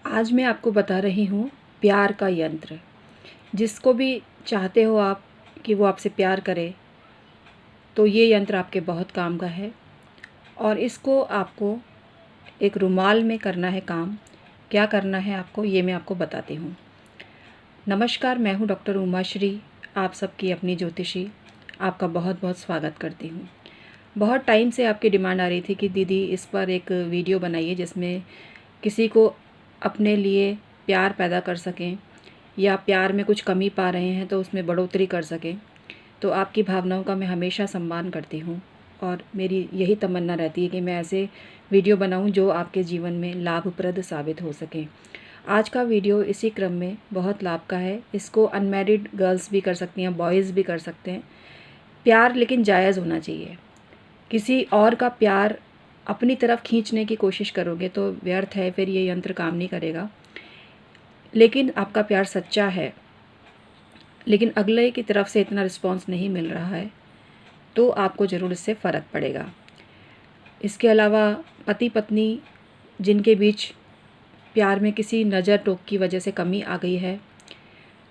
आज मैं आपको बता रही हूँ प्यार का यंत्र। जिसको भी चाहते हो आप कि वो आपसे प्यार करे, तो ये यंत्र आपके बहुत काम का है। और इसको आपको एक रुमाल में करना है काम। क्या करना है आपको, ये मैं आपको बताती हूँ। नमस्कार, मैं हूँ डॉक्टर उमाश्री, आप सबकी अपनी ज्योतिषी। आपका बहुत बहुत स्वागत करती हूँ। बहुत टाइम से आपकी डिमांड आ रही थी कि दीदी इस पर एक वीडियो बनाइए जिसमें किसी को अपने लिए प्यार पैदा कर सकें, या प्यार में कुछ कमी पा रहे हैं तो उसमें बढ़ोतरी कर सकें। तो आपकी भावनाओं का मैं हमेशा सम्मान करती हूँ और मेरी यही तमन्ना रहती है कि मैं ऐसे वीडियो बनाऊँ जो आपके जीवन में लाभप्रद साबित हो सकें। आज का वीडियो इसी क्रम में बहुत लाभ का है। इसको अनमैरिड गर्ल्स भी कर सकती हैं, बॉयज़ भी कर सकते हैं। प्यार लेकिन जायज़ होना चाहिए। किसी और का प्यार अपनी तरफ खींचने की कोशिश करोगे तो व्यर्थ है, फिर ये यंत्र काम नहीं करेगा। लेकिन आपका प्यार सच्चा है, लेकिन अगले की तरफ से इतना रिस्पॉन्स नहीं मिल रहा है, तो आपको ज़रूर इससे फ़र्क पड़ेगा। इसके अलावा पति पत्नी जिनके बीच प्यार में किसी नज़र टोक की वजह से कमी आ गई है,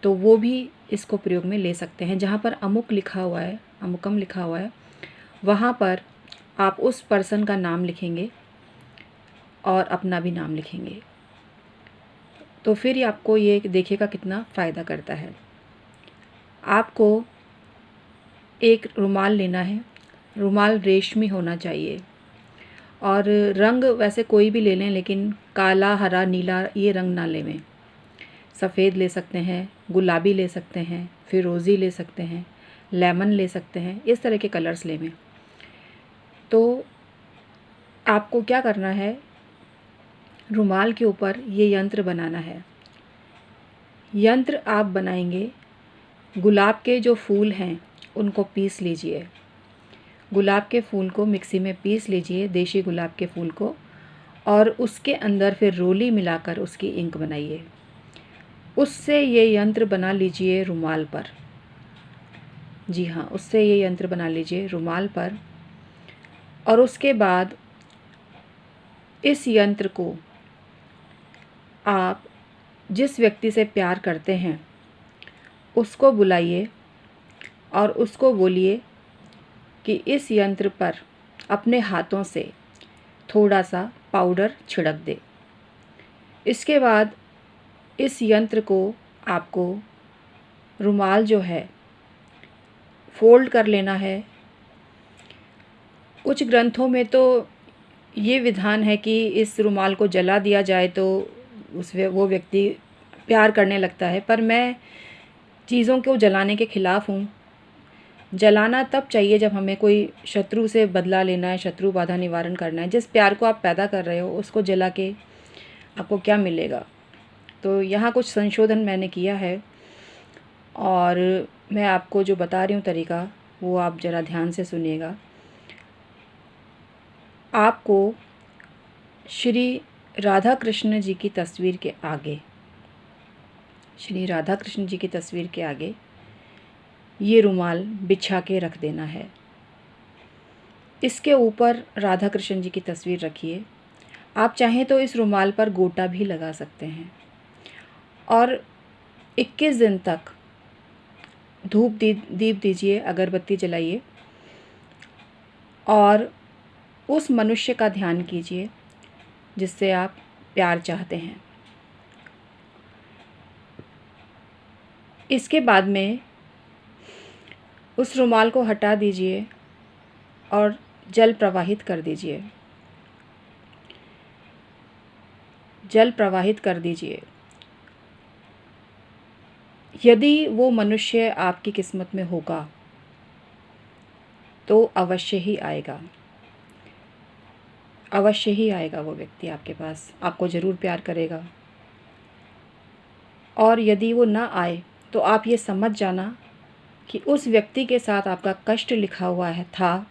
तो वो भी इसको प्रयोग में ले सकते हैं। जहाँ पर अमुक लिखा हुआ है, अमुकम लिखा हुआ है, वहाँ पर आप उस पर्सन का नाम लिखेंगे और अपना भी नाम लिखेंगे। तो फिर आपको ये देखिएगा कितना फ़ायदा करता है। आपको एक रुमाल लेना है। रुमाल रेशमी होना चाहिए और रंग वैसे कोई भी ले लें, लेकिन काला, हरा, नीला ये रंग ना लें। सफ़ेद ले सकते हैं, गुलाबी ले सकते हैं, फिरोज़ी ले सकते हैं, लेमन ले सकते हैं, इस तरह के कलर्स लें। तो आपको क्या करना है, रुमाल के ऊपर ये यंत्र बनाना है। यंत्र आप बनाएंगे, गुलाब के जो फूल हैं उनको पीस लीजिए। गुलाब के फूल को मिक्सी में पीस लीजिए, देशी गुलाब के फूल को, और उसके अंदर फिर रोली मिलाकर उसकी इंक बनाइए। उससे ये यंत्र बना लीजिए रुमाल पर। जी हाँ, उससे ये यंत्र बना लीजिए रुमाल पर। और उसके बाद इस यंत्र को आप जिस व्यक्ति से प्यार करते हैं उसको बुलाइए और उसको बोलिए कि इस यंत्र पर अपने हाथों से थोड़ा सा पाउडर छिड़क दे। इसके बाद इस यंत्र को आपको रुमाल जो है फोल्ड कर लेना है। कुछ ग्रंथों में तो ये विधान है कि इस रुमाल को जला दिया जाए तो वो व्यक्ति प्यार करने लगता है, पर मैं चीज़ों को जलाने के ख़िलाफ़ हूँ। जलाना तब चाहिए जब हमें कोई शत्रु से बदला लेना है, शत्रु बाधा निवारण करना है। जिस प्यार को आप पैदा कर रहे हो उसको जला के आपको क्या मिलेगा। तो यहाँ कुछ संशोधन मैंने किया है और मैं आपको जो बता रही हूँ तरीका, वो आप ज़रा ध्यान से सुनिएगा। आपको श्री राधा कृष्ण जी की तस्वीर के आगे, श्री राधा कृष्ण जी की तस्वीर के आगे ये रुमाल बिछा के रख देना है। इसके ऊपर राधा कृष्ण जी की तस्वीर रखिए। आप चाहें तो इस रुमाल पर गोटा भी लगा सकते हैं और 21 दिन तक धूप दीप दीजिए, अगरबत्ती जलाइए और उस मनुष्य का ध्यान कीजिए जिससे आप प्यार चाहते हैं। इसके बाद में उस रुमाल को हटा दीजिए और जल प्रवाहित कर दीजिए। जल प्रवाहित कर दीजिए। यदि वो मनुष्य आपकी किस्मत में होगा तो अवश्य ही आएगा, अवश्य ही आएगा। वो व्यक्ति आपके पास आपको ज़रूर प्यार करेगा। और यदि वो ना आए तो आप ये समझ जाना कि उस व्यक्ति के साथ आपका कष्ट लिखा हुआ है था,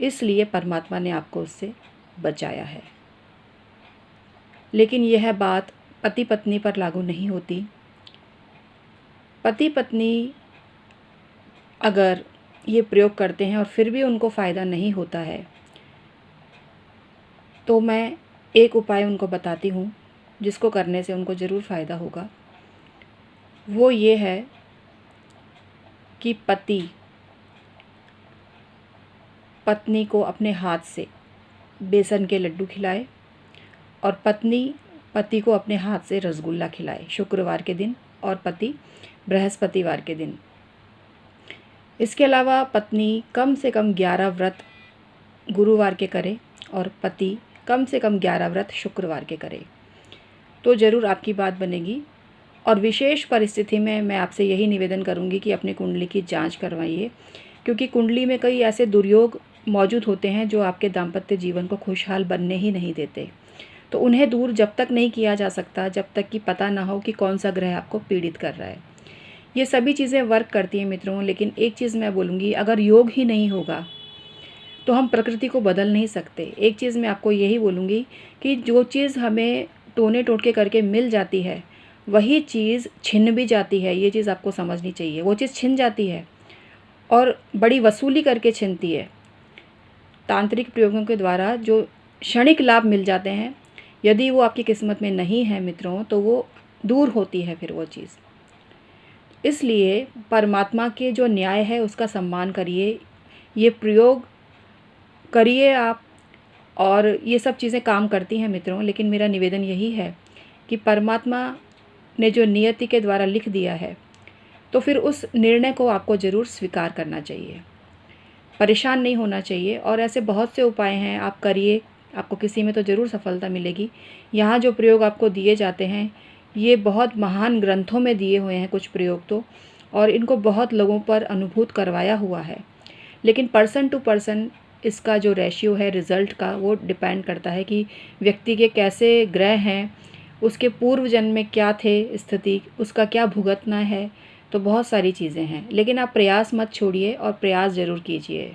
इसलिए परमात्मा ने आपको उससे बचाया है। लेकिन यह बात पति पत्नी पर लागू नहीं होती। पति पत्नी अगर ये प्रयोग करते हैं और फिर भी उनको फ़ायदा नहीं होता है, तो मैं एक उपाय उनको बताती हूँ जिसको करने से उनको ज़रूर फ़ायदा होगा, वो ये है कि पति पत्नी को अपने हाथ से बेसन के लड्डू खिलाए और पत्नी पति को अपने हाथ से रसगुल्ला खिलाए शुक्रवार के दिन और पति बृहस्पतिवार के दिन। इसके अलावा पत्नी कम से कम 11 व्रत गुरुवार के करे और पति कम से कम 11 व्रत शुक्रवार के करे, तो ज़रूर आपकी बात बनेगी। और विशेष परिस्थिति में मैं आपसे यही निवेदन करूंगी कि अपनी कुंडली की जांच करवाइए, क्योंकि कुंडली में कई ऐसे दुर्योग मौजूद होते हैं जो आपके दाम्पत्य जीवन को खुशहाल बनने ही नहीं देते। तो उन्हें दूर जब तक नहीं किया जा सकता जब तक कि पता ना हो कि कौन सा ग्रह आपको पीड़ित कर रहा है। ये सभी चीज़ें वर्क करती हैं मित्रों, लेकिन एक चीज़ मैं बोलूँगी, अगर योग ही नहीं होगा तो हम प्रकृति को बदल नहीं सकते। एक चीज़ मैं आपको यही बोलूँगी कि जो चीज़ हमें टोने टोटके करके मिल जाती है वही चीज़ छिन भी जाती है, ये चीज़ आपको समझनी चाहिए। वो चीज़ छिन जाती है और बड़ी वसूली करके छिनती है। तांत्रिक प्रयोगों के द्वारा जो क्षणिक लाभ मिल जाते हैं, यदि वो आपकी किस्मत में नहीं है मित्रों, तो वो दूर होती है फिर वो चीज़। इसलिए परमात्मा के जो न्याय है उसका सम्मान करिए, ये प्रयोग करिए आप, और ये सब चीज़ें काम करती हैं मित्रों। लेकिन मेरा निवेदन यही है कि परमात्मा ने जो नियति के द्वारा लिख दिया है, तो फिर उस निर्णय को आपको ज़रूर स्वीकार करना चाहिए, परेशान नहीं होना चाहिए। और ऐसे बहुत से उपाय हैं, आप करिए, आपको किसी में तो ज़रूर सफलता मिलेगी। यहाँ जो प्रयोग आपको दिए जाते हैं ये बहुत महान ग्रंथों में दिए हुए हैं कुछ प्रयोग तो, और इनको बहुत लोगों पर अनुभूत करवाया हुआ है। लेकिन पर्सन टू पर्सन इसका जो रेशियो है रिज़ल्ट का, वो डिपेंड करता है कि व्यक्ति के कैसे ग्रह हैं, उसके पूर्व जन्म में क्या थे स्थिति, उसका क्या भुगतना है। तो बहुत सारी चीज़ें हैं, लेकिन आप प्रयास मत छोड़िए और प्रयास ज़रूर कीजिए।